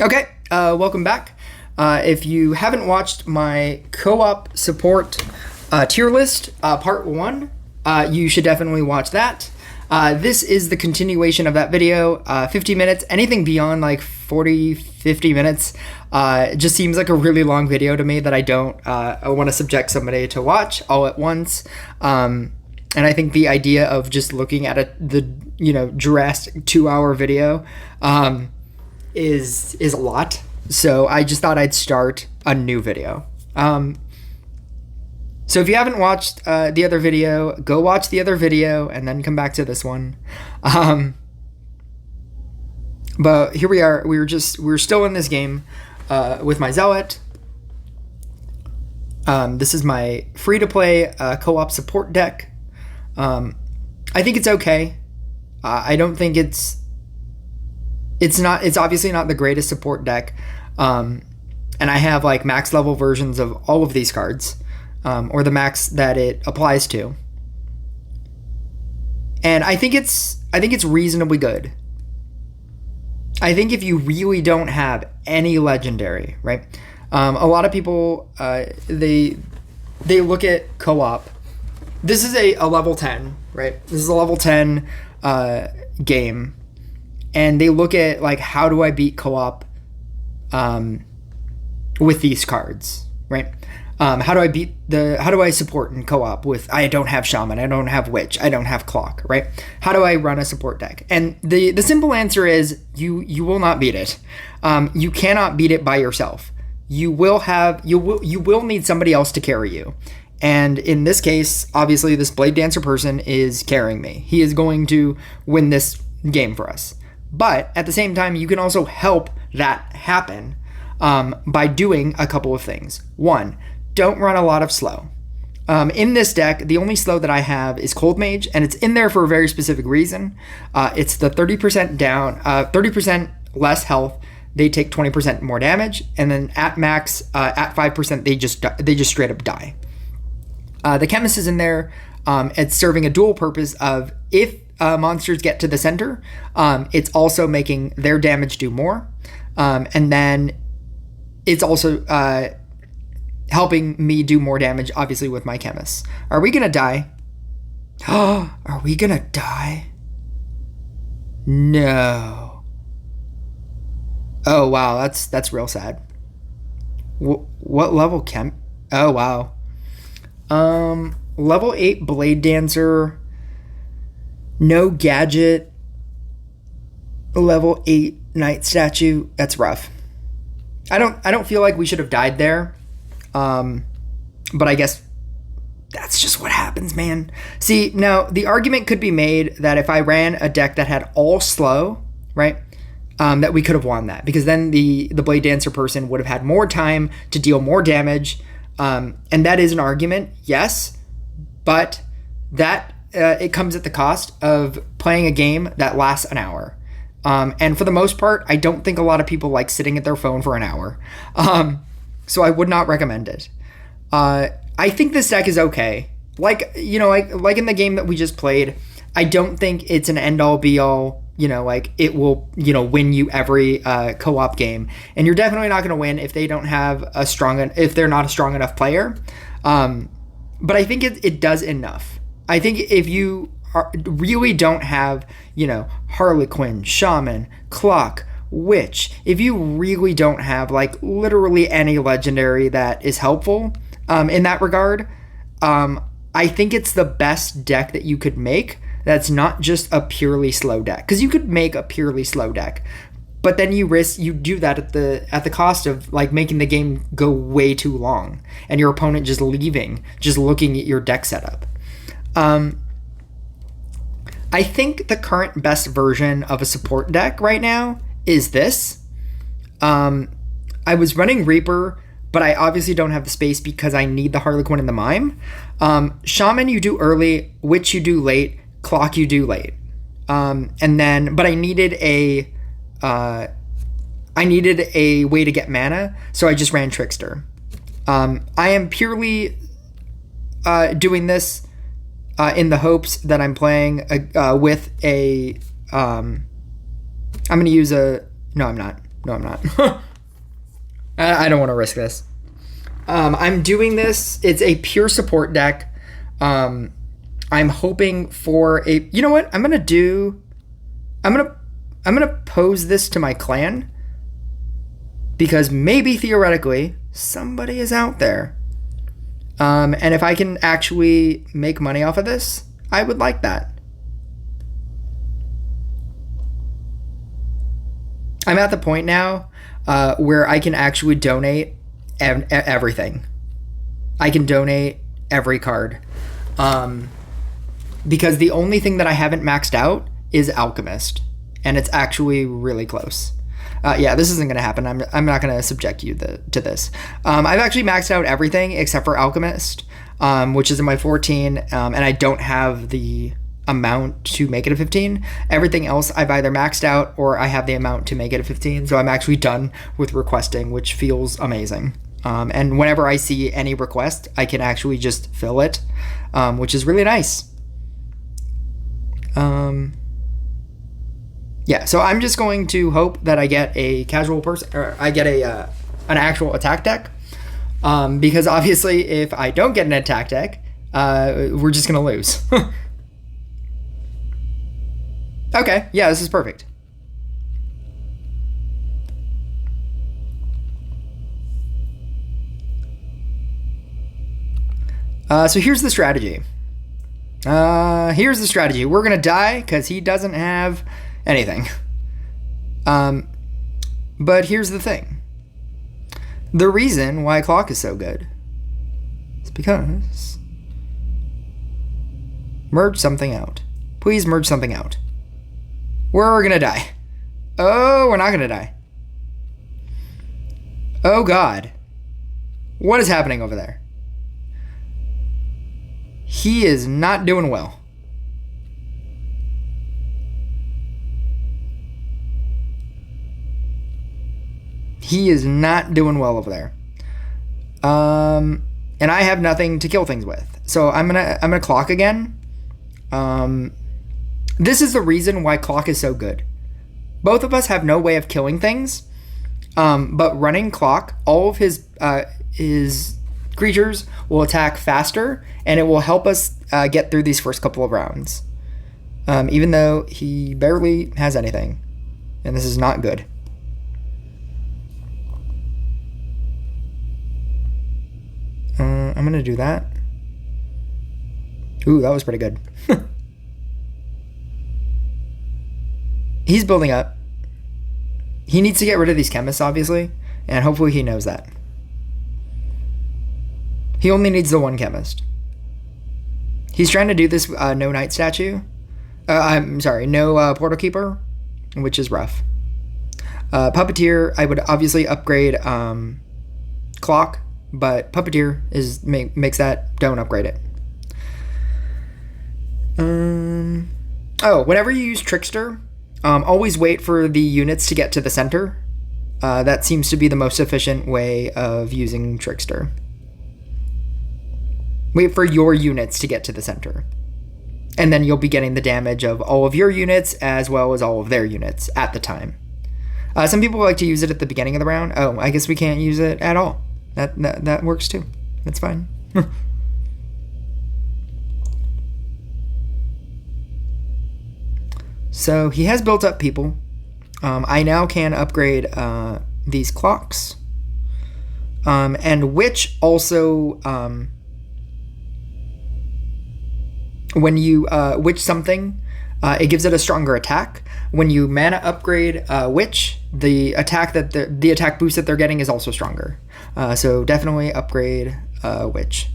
Okay, welcome back. If you haven't watched my co-op support tier list, part 1, you should definitely watch that. This is the continuation of that video, 50 minutes. Anything beyond like 40, 50 minutes just seems like a really long video to me that I don't want to subject somebody to watch all at once. And I think the idea of just looking at the drastic 2-hour video is a lot. So I just thought I'd start a new video. So if you haven't watched the other video, go watch the other video and then come back to this one. But here we are. We're still in this game with my Zealot. This is my free-to-play co-op support deck. I think it's okay. I don't think it's obviously not the greatest support deck. And I have like max level versions of all of these cards, or the max that it applies to. And I think it's reasonably good. I think if you really don't have any legendary, right? A lot of people, they look at co-op. This is a level 10, right? This is a level 10 game. And they look at like, how do I beat co-op with these cards, right? How do I support in co-op with, I don't have Shaman, I don't have Witch, I don't have Clock, right? How do I run a support deck? And the simple answer is you will not beat it. You cannot beat it by yourself. You will need somebody else to carry you. And in this case, obviously this Blade Dancer person is carrying me. He is going to win this game for us. But at the same time, you can also help that happen by doing a couple of things. One, don't run a lot of slow. In this deck, the only slow that I have is Cold Mage, and it's in there for a very specific reason. It's the 30% down, 30% less health. They take 20% more damage, and then at max, at 5%, they just straight up die. The Chemist is in there. It's serving a dual purpose of if monsters get to the center, it's also making their damage do more. And then it's also helping me do more damage, obviously, with my Chemist. Are we going to die? Are we going to die? No. Oh, wow. That's real sad. What level Chem? Oh, wow. Level 8 Blade Dancer. No gadget. Level 8 Night Statue. That's rough. I don't feel like we should have died there. But I guess that's just what happens, man. See, now the argument could be made that if I ran a deck that had all slow, right? That we could have won that, because then the Blade Dancer person would have had more time to deal more damage. And that is an argument, yes, but that it comes at the cost of playing a game that lasts an hour. And for the most part, I don't think a lot of people like sitting at their phone for an hour. So I would not recommend it. I think this deck is okay. Like in the game that we just played, I don't think it's an end-all be-all. It will, win you every co-op game. And you're definitely not going to win if they don't have if they're not a strong enough player. But I think it does enough. I think if you really don't have, Harlequin, Shaman, Clock, Witch, if you really don't have like literally any legendary that is helpful in that regard, I think it's the best deck that you could make. That's not just a purely slow deck, because you could make a purely slow deck, but then you do that at the cost of like making the game go way too long and your opponent just looking at your deck setup. I think the current best version of a support deck right now is this. I was running Reaper, but I obviously don't have the space because I need the Harlequin and the Mime. Shaman you do early, Witch you do late, Clock you do late. But I needed a way to get mana, so I just ran Trickster. I am purely doing this in the hopes that I'm playing with a I'm going to use no, I'm not. No, I'm not. I don't want to risk this. I'm doing this. It's a pure support deck. I'm hoping for a. You know what? I'm gonna pose this to my clan because maybe theoretically somebody is out there. And if I can actually make money off of this, I would like that. I'm at the point now where I can actually donate everything. I can donate every card. Because the only thing that I haven't maxed out is Alchemist. And it's actually really close. Yeah, this isn't going to happen. I'm not going to subject you to this. I've actually maxed out everything except for Alchemist, which is in my 14, and I don't have the amount to make it a 15. Everything else I've either maxed out or I have the amount to make it a 15, so I'm actually done with requesting, which feels amazing. And whenever I see any request, I can actually just fill it, which is really nice. Yeah, so I'm just going to hope that I get a casual person, or I get an actual attack deck, because obviously if I don't get an attack deck, we're just gonna lose. Okay, yeah, this is perfect. So here's the strategy. We're gonna die because he doesn't have anything. But here's the thing. The reason why Clock is so good is because... Merge something out. Please merge something out. We're gonna die. Oh, we're not gonna die. Oh God. What is happening over there? He is not doing well. He is not doing well over there. And I have nothing to kill things with. So I'm gonna Clock again. This is the reason why Clock is so good. Both of us have no way of killing things. But running Clock, all of his creatures will attack faster, and it will help us get through these first couple of rounds. Even though he barely has anything. And this is not good. I'm going to do that. Ooh, that was pretty good. He's building up. He needs to get rid of these chemists, obviously, and hopefully he knows that. He only needs the one chemist. He's trying to do this no Knight statue. I'm sorry, no Portal Keeper, which is rough. Puppeteer, I would obviously upgrade Clock, but Puppeteer makes that. Don't upgrade it. Whenever you use Trickster, always wait for the units to get to the center. That seems to be the most efficient way of using Trickster. Wait for your units to get to the center. And then you'll be getting the damage of all of your units as well as all of their units at the time. Some people like to use it at the beginning of the round. Oh, I guess we can't use it at all. That works too. That's fine. So he has built up people. I now can upgrade these clocks. And Witch also, when you Witch something, it gives it a stronger attack. When you mana upgrade Witch, the attack boost that they're getting is also stronger. So definitely upgrade Witch.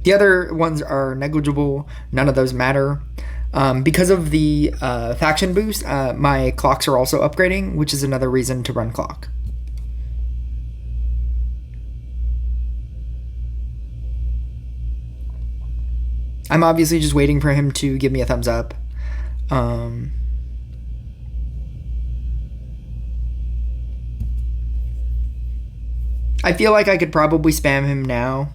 The other ones are negligible. None of those matter. Because of the faction boost, my clocks are also upgrading, which is another reason to run Clock. I'm obviously just waiting for him to give me a thumbs up. I feel like I could probably spam him now.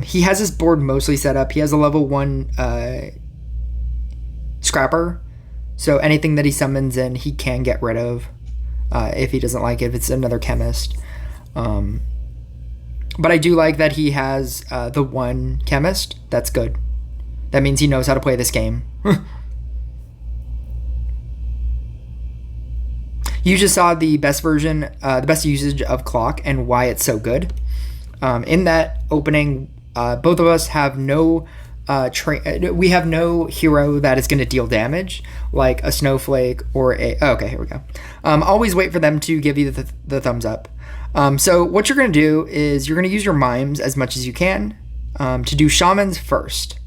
He has his board mostly set up. He has a level 1 Scrapper, so anything that he summons in, he can get rid of. if he doesn't like it, if it's another chemist. But I do like that he has the one chemist. That's good. That means he knows how to play this game. You just saw the best version, the best usage of clock and why it's so good. In that opening, both of us have no we have no hero that is going to deal damage, like a snowflake or a... Oh, okay, here we go. Always wait for them to give you the thumbs up. So what you're going to do is you're going to use your mimes as much as you can to do shamans first.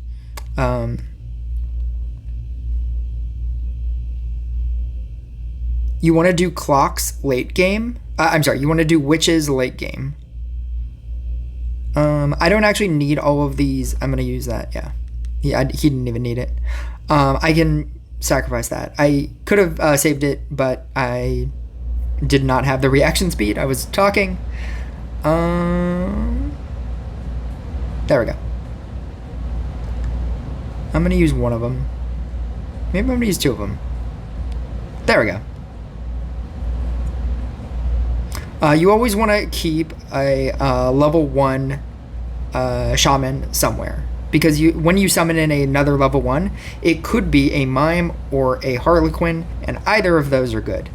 You want to do clocks late game. I'm sorry, you want to do witches late game. I don't actually need all of these. I'm going to use that, yeah. He didn't even need it. I can sacrifice that. I could have saved it, but I did not have the reaction speed. I was talking. There we go. I'm going to use one of them. Maybe I'm going to use two of them. There we go. You always want to keep a level 1 shaman somewhere, because when you summon in another level 1, it could be a mime or a harlequin, and either of those are good.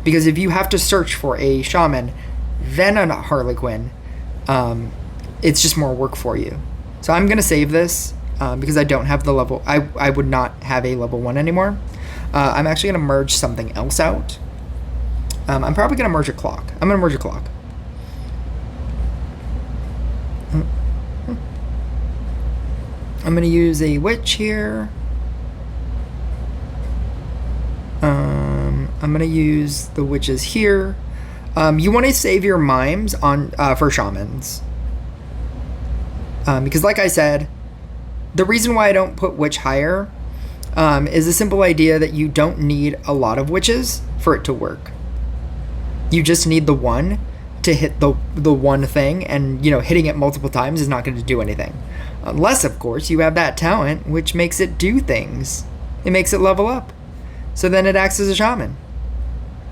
Because if you have to search for a shaman, then a harlequin, it's just more work for you. So I'm going to save this because I don't have the level... I would not have a level 1 anymore. I'm actually going to merge something else out. I'm probably going to merge a clock. I'm going to merge a clock. I'm going to use a witch here. I'm going to use the witches here. You want to save your mimes on for shamans. Because like I said, the reason why I don't put witch higher is the simple idea that you don't need a lot of witches for it to work. You just need the one to hit the one thing, and hitting it multiple times is not going to do anything. Unless, of course, you have that talent which makes it do things. It makes it level up. So then it acts as a shaman.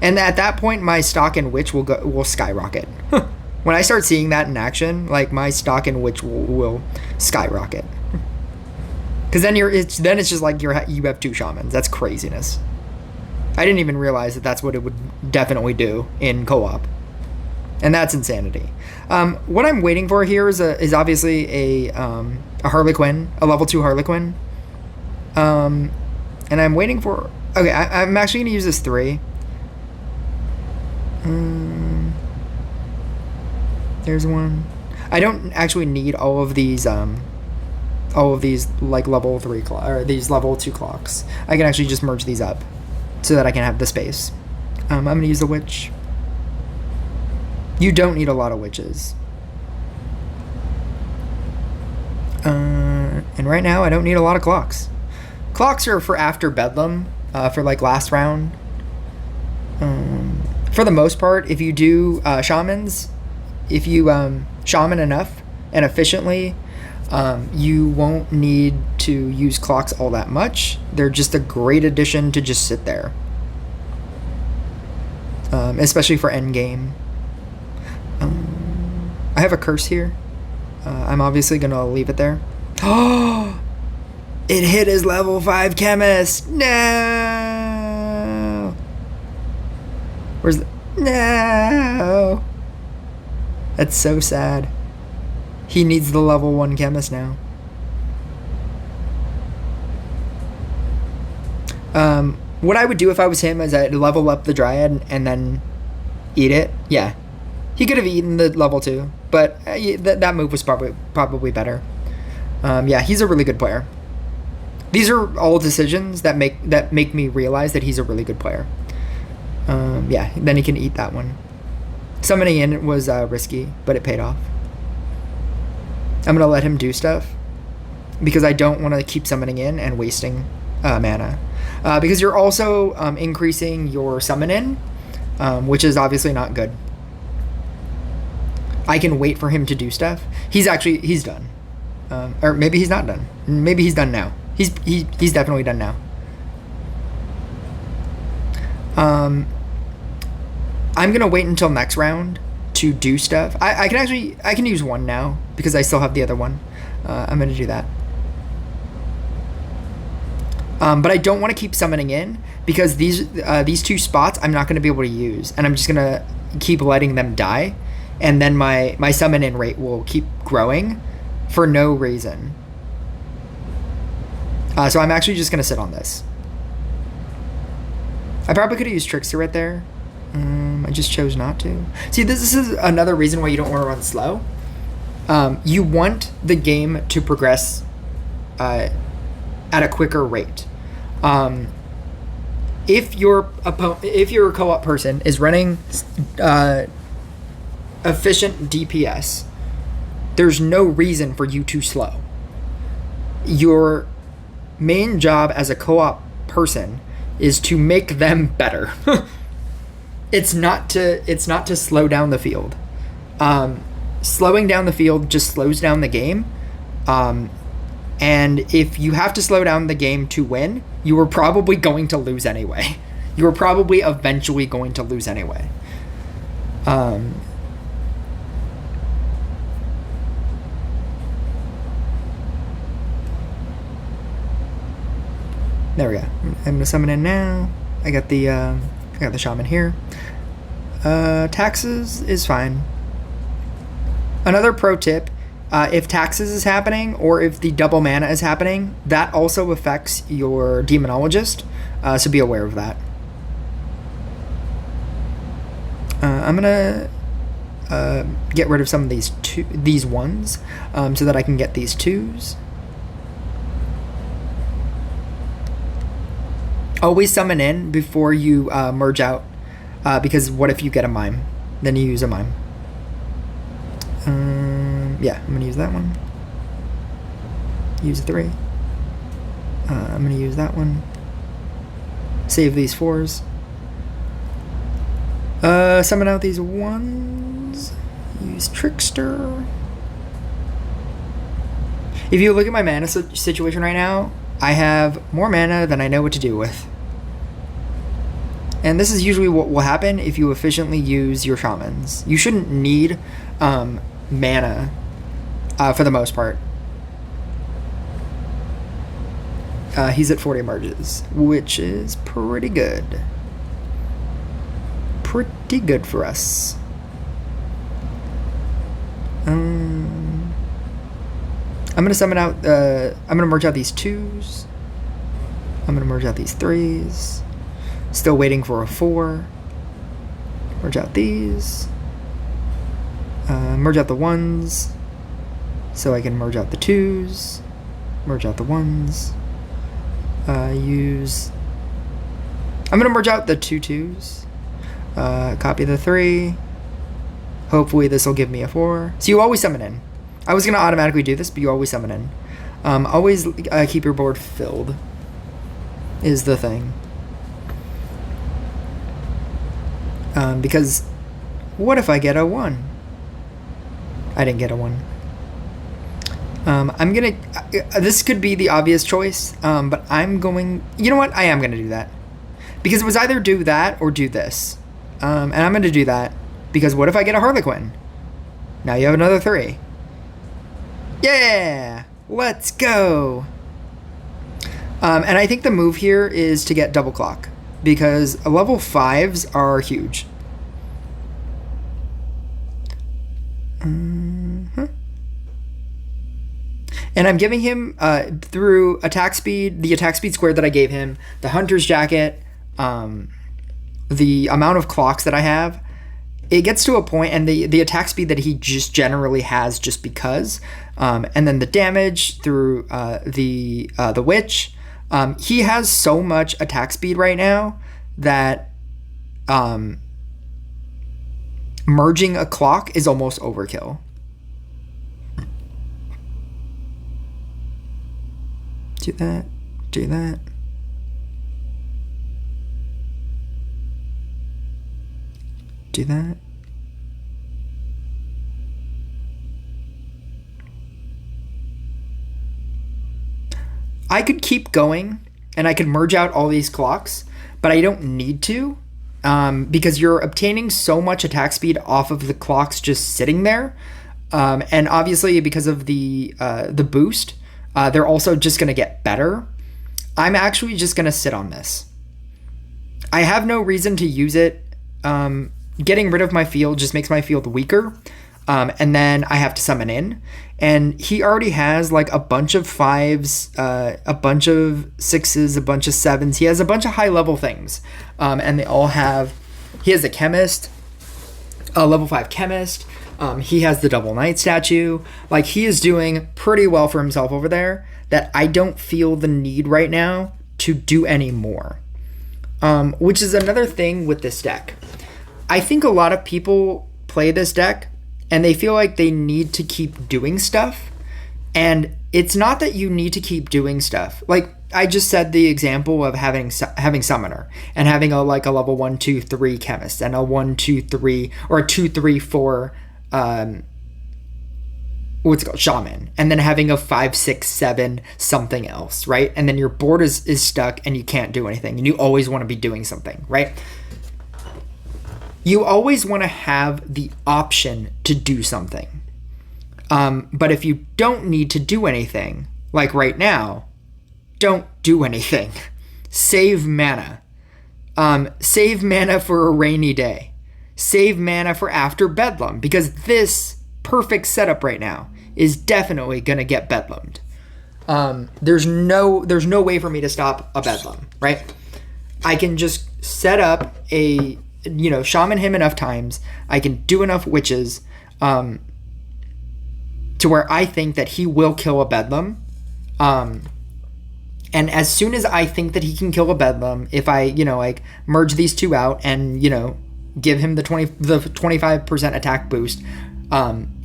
And at that point, my stock in witch will skyrocket. When I start seeing that in action, like, my stock in witch will skyrocket. Because then it's just like you have 2 shamans. That's craziness. I didn't even realize that that's what it would definitely do in co-op. And that's insanity. What I'm waiting for here is obviously a harlequin, a level 2 harlequin. And I'm waiting for... Okay, I'm actually going to use this 3. There's one. I don't actually need all of these like level 3 or these level 2 clocks. I can actually just merge these up so that I can have the space. I'm going to use the witch. You don't need a lot of witches. And right now I don't need a lot of clocks. Clocks are for after Bedlam, for like last round. For the most part, if you do shamans, if you shaman enough and efficiently, you won't need to use clocks all that much. They're just a great addition to just sit there. Especially for endgame. I have a curse here. I'm obviously going to leave it there. Oh! It hit his level 5 chemist! No! Where's the... No! That's so sad. He needs the level 1 chemist now. What I would do if I was him is I'd level up the Dryad and then eat it. Yeah. He could have eaten the level 2, but that move was probably better. Yeah, he's a really good player. These are all decisions that make me realize that he's a really good player. Yeah, then he can eat that one. Summoning in was risky, but it paid off. I'm going to let him do stuff because I don't want to keep summoning in and wasting mana. Because you're also increasing your summon in, which is obviously not good. I can wait for him to do stuff. He's done. Or maybe he's not done. Maybe he's done now. He's definitely done now. I'm gonna wait until next round to do stuff. I can use one now because I still have the other one. I'm gonna do that. But I don't want to keep summoning in because these two spots I'm not gonna be able to use, and I'm just gonna keep letting them die, and then my summon in rate will keep growing for no reason. So I'm actually just gonna sit on this. I probably could have used Trickster right there. I just chose not to. See, this is another reason why you don't want to run slow. You want the game to progress at a quicker rate. If your co-op person is running efficient DPS, there's no reason for you to slow. Your main job as a co-op person is to make them better. It's not to slow down the field. Slowing down the field just slows down the game. And if you have to slow down the game to win, you are probably going to lose anyway. You are probably eventually going to lose anyway. There we go. I'm gonna summon in now. I got the shaman here. Taxes is fine. Another pro tip: if taxes is happening or if the double mana is happening, that also affects your demonologist. So be aware of that. I'm gonna get rid of some of these ones, so that I can get these twos. Always summon in before you merge out, because what if you get a mime? Then you use a mime. Yeah, I'm gonna use that one. Use 3. I'm gonna use that one. Save these 4s. Summon out these 1s. Use Trickster. If you look at my mana situation right now, I have more mana than I know what to do with. And this is usually what will happen if you efficiently use your shamans. You shouldn't need mana for the most part. He's at 40 merges, which is pretty good. Pretty good for us. I'm gonna summon out. I'm gonna merge out these 2s. I'm gonna merge out these 3s. Still waiting for a 4. Merge out these. Merge out the 1s. So I can merge out the 2s. Merge out the 1s. I'm gonna merge out the 2 2s. Copy the 3. Hopefully this will give me a 4. So you always summon in. I was gonna automatically do this, but you always summon in. Always keep your board filled. Is the thing. Because what if I get a 1? I didn't get a 1. I'm gonna. This could be the obvious choice, but I'm going. You know what? I am gonna do that because it was either do that or do this, and I'm gonna do that because what if I get a Harlequin? Now you have another 3. Yeah, let's go. And I think the move here is to get double clock because level 5s are huge. And I'm giving him, through attack speed, the attack speed square that I gave him, the hunter's jacket, the amount of clocks that I have, it gets to a point, and the attack speed that he just generally has just because, and then the damage through the witch. He has so much attack speed right now that merging a clock is almost overkill. Do that, do that. Do that. I could keep going and I could merge out all these clocks, but I don't need to because you're obtaining so much attack speed off of the clocks just sitting there. And obviously, because of the boost, they're also just going to get better. I'm actually just going to sit on this. I have no reason to use it. Getting rid of my field just makes my field weaker. And then I have to summon in. And he already has like a bunch of 5s, a bunch of 6s, a bunch of 7s. He has a bunch of high level things. And they all have, he has a chemist, a level 5 chemist. He has the double knight statue. Like, he is doing pretty well for himself over there, that I don't feel the need right now to do any more. Which is another thing with this deck. I think a lot of people play this deck and they feel like they need to keep doing stuff. And it's not that you need to keep doing stuff. Like, I just said the example of having Summoner and having a level 1, 2, 3 Chemist and a 1, 2, 3 or a 2, 3, 4 what's it called, Shaman, and then having a 5, 6, 7 something else, right? And then your board is stuck and you can't do anything, and you always want to be doing something, right? You always want to have the option to do something. But if you don't need to do anything, like right now, don't do anything. Save mana. Save mana for a rainy day. Save mana for after Bedlam, because this perfect setup right now is definitely going to get Bedlammed. There's no way for me to stop a Bedlam, right? I can just set up a, shaman him enough times. I can do enough witches to where I think that he will kill a Bedlam. And as soon as I think that he can kill a Bedlam, if I, merge these two out and, give him the 25% attack boost,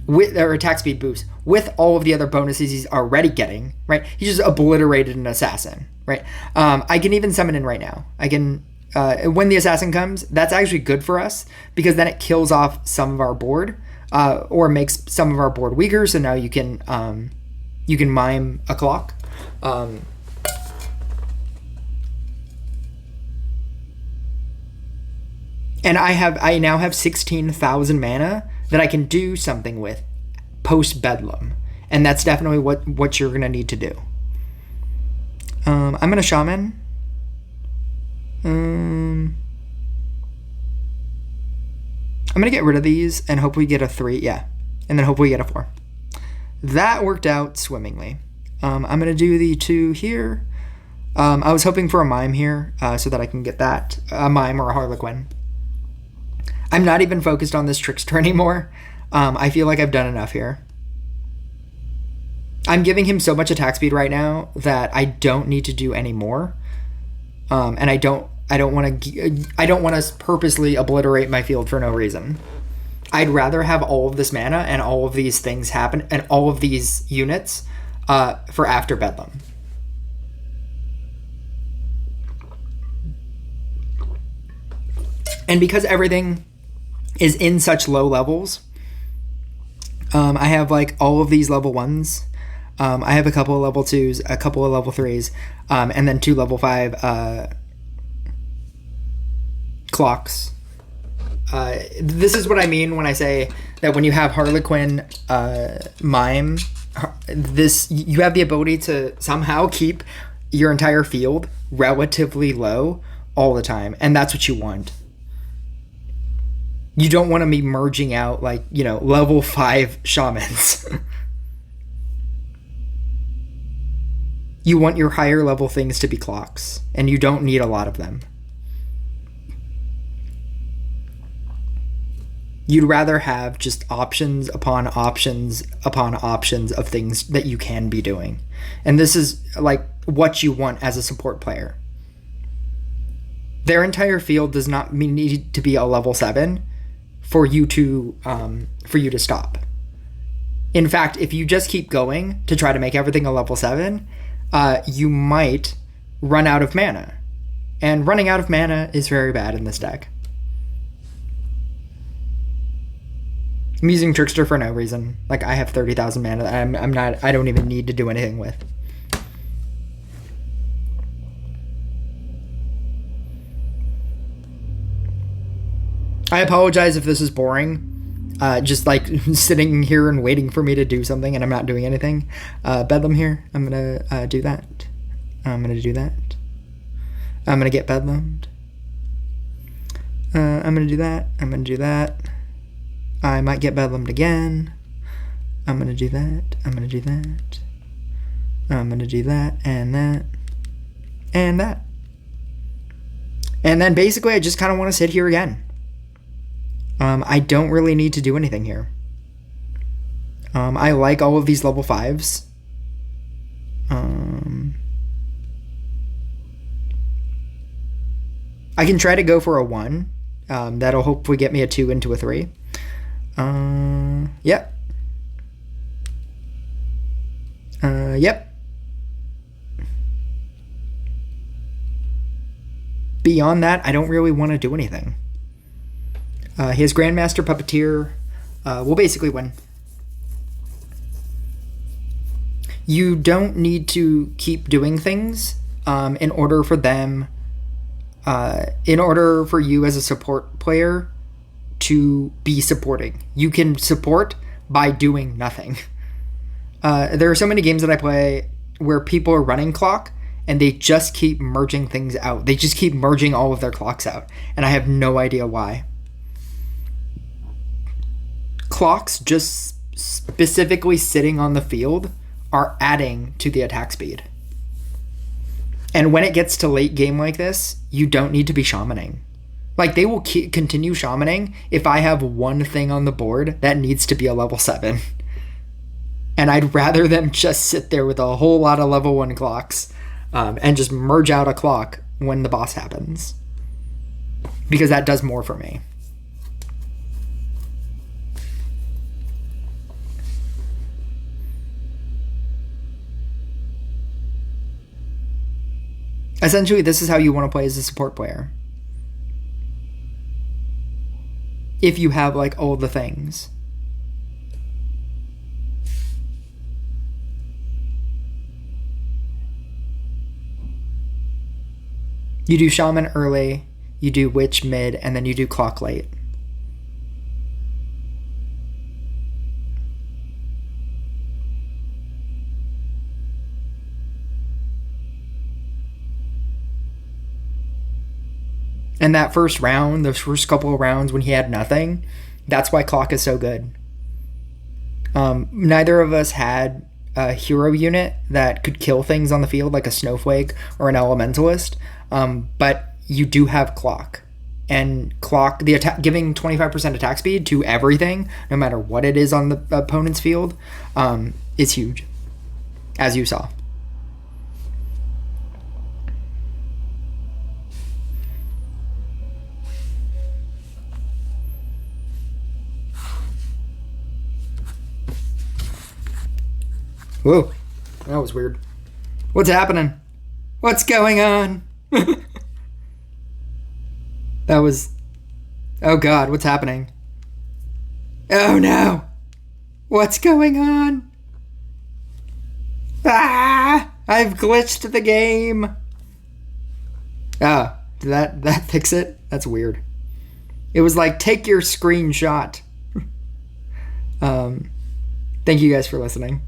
with or attack speed boost with all of the other bonuses he's already getting, right? He just obliterated an assassin, right? I can even summon in right now. I can, when the assassin comes, that's actually good for us because then it kills off some of our board, or makes some of our board weaker. So now you can mime a clock. And I now have 16,000 mana that I can do something with post Bedlam. And that's definitely what you're going to need to do. I'm going to Shaman. I'm going to get rid of these and hope we get a 3. Yeah. And then hopefully get a 4. That worked out swimmingly. I'm going to do the 2 here. I was hoping for a Mime here so that I can get that. A Mime or a Harlequin. I'm not even focused on this Trickster anymore. I feel like I've done enough here. I'm giving him so much attack speed right now that I don't need to do any more. And I don't want to purposely obliterate my field for no reason. I'd rather have all of this mana and all of these things happen and all of these units for after Bedlam. And because everything is in such low levels, I have like all of these level 1s. I have a couple of level 2s, a couple of level 3s, and then 2 level 5 clocks. This is what I mean when I say that when you have Harlequin Mime, you have the ability to somehow keep your entire field relatively low all the time, and that's what you want. You don't want to be merging out level 5 shamans. You want your higher level things to be clocks, and you don't need a lot of them. You'd rather have just options upon options upon options of things that you can be doing. And this is like what you want as a support player. Their entire field does not need to be a level 7 for you to stop. In fact, if you just keep going to try to make everything a level 7, you might run out of mana. And running out of mana is very bad in this deck. I'm using Trickster for no reason. Like, I have 30,000 mana that I don't even need to do anything with. I apologize if this is boring. Just like sitting here and waiting for me to do something and I'm not doing anything. Bedlam here. I'm going to do that. I'm going to do that. I'm going to get bedlammed. I'm going to do that. I'm going to do that. I might get bedlammed again. I'm going to do that. I'm going to do that. I'm going to do that and that. And that. And then basically I just kind of want to sit here again. I don't really need to do anything here. I like all of these level 5s. I can try to go for a 1. That'll hopefully get me a 2 into a 3. Yep. Yep. Beyond that, I don't really want to do anything. His Grandmaster Puppeteer will basically win. You don't need to keep doing things in order for you as a support player to be supporting. You can support by doing nothing. There are so many games that I play where people are running clock and they just keep merging things out. They just keep merging all of their clocks out, and I have no idea why. Clocks just specifically sitting on the field are adding to the attack speed. And when it gets to late game like this, you don't need to be shamaning. Like, they will continue shamaning if I have one thing on the board that needs to be a level 7. And I'd rather them just sit there with a whole lot of level 1 clocks and just merge out a clock when the boss happens. Because that does more for me. Essentially, this is how you want to play as a support player. If you have, like, all the things. You do Shaman early, you do Witch mid, and then you do Clock late. And that first round, those first couple of rounds when he had nothing, that's why Clock is so good. Neither of us had a hero unit that could kill things on the field, like a Snowflake or an Elementalist, but you do have Clock. And Clock, giving 25% attack speed to everything, no matter what it is on the opponent's field, is huge, as you saw. Whoa, that was weird. What's happening? What's going on? That was... Oh God, what's happening? Oh no! What's going on? Ah! I've glitched the game! Ah, did that fix it? That's weird. It was like, take your screenshot. Thank you guys for listening.